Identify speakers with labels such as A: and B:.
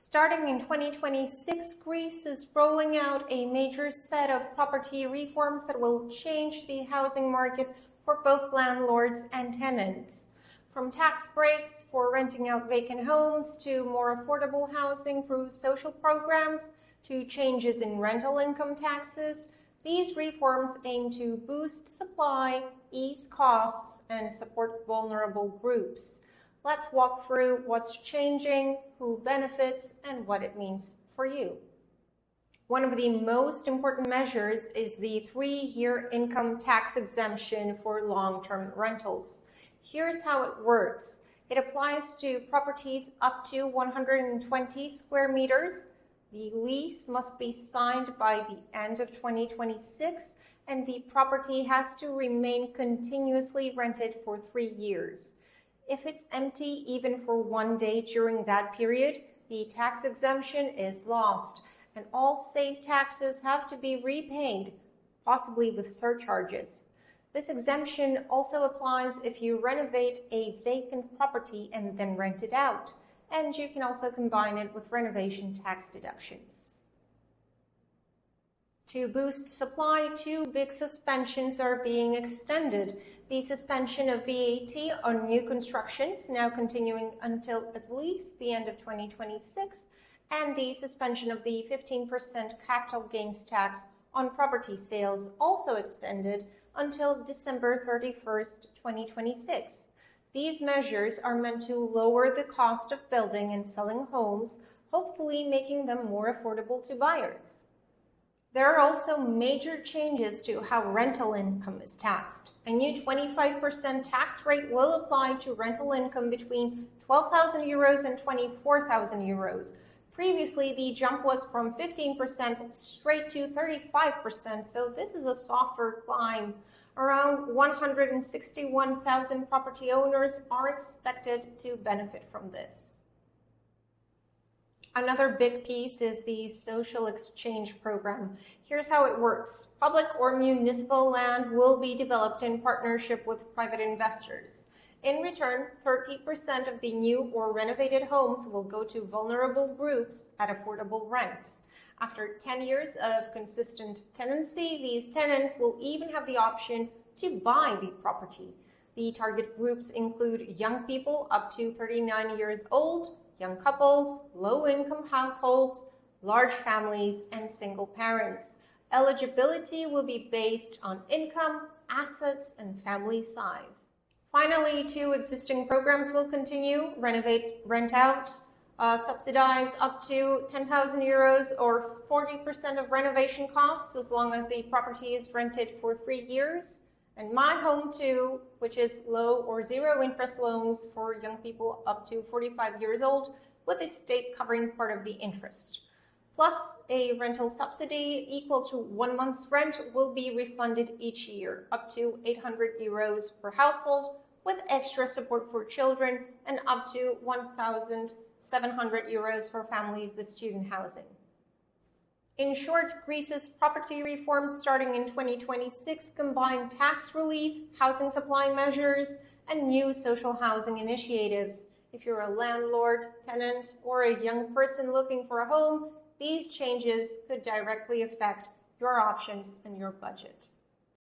A: Starting in 2026, Greece is rolling out a major set of property reforms that will change the housing market for both landlords and tenants. From tax breaks for renting out vacant homes to more affordable housing through social programs to changes in rental income taxes, these reforms aim to boost supply, ease costs, and support vulnerable groups. Let's walk through what's changing, who benefits, and what it means for you. One of the most important measures is the 3-year income tax exemption for long-term rentals. Here's how it works. It applies to properties up to 120 square meters. The lease must be signed by the end of 2026, and the property has to remain continuously rented for 3 years. If it's empty even for 1 day during that period, the tax exemption is lost, and all saved taxes have to be repaid, possibly with surcharges. This exemption also applies if you renovate a vacant property and then rent it out, and you can also combine it with renovation tax deductions. To boost supply, 2 big suspensions are being extended. The suspension of VAT on new constructions, now continuing until at least the end of 2026, and the suspension of the 15% capital gains tax on property sales, also extended until December 31st, 2026. These measures are meant to lower the cost of building and selling homes, hopefully making them more affordable to buyers. There are also major changes to how rental income is taxed. A new 25% tax rate will apply to rental income between 12,000 euros and 24,000 euros. Previously, the jump was from 15% straight to 35%, so this is a softer climb. Around 161,000 property owners are expected to benefit from this. Another big piece is the social exchange program. Here's how it works. Public or municipal land will be developed in partnership with private investors. In return, 30% of the new or renovated homes will go to vulnerable groups at affordable rents. After 10 years of consistent tenancy, these tenants will even have the option to buy the property. The target groups include young people up to 39 years old, young couples, low-income households, large families, and single parents. Eligibility will be based on income, assets, and family size. Finally, 2 existing programs will continue: renovate, rent out, subsidize up to 10,000 euros or 40% of renovation costs as long as the property is rented for 3 years. And My Home Too, which is low or zero interest loans for young people up to 45 years old, with the state covering part of the interest. Plus, a rental subsidy equal to 1 month's rent will be refunded each year, up to 800 euros per household, with extra support for children, and up to 1,700 euros for families with student housing. In short, Greece's property reforms starting in 2026 combine tax relief, housing supply measures, and new social housing initiatives. If you're a landlord, tenant, or a young person looking for a home, these changes could directly affect your options and your budget.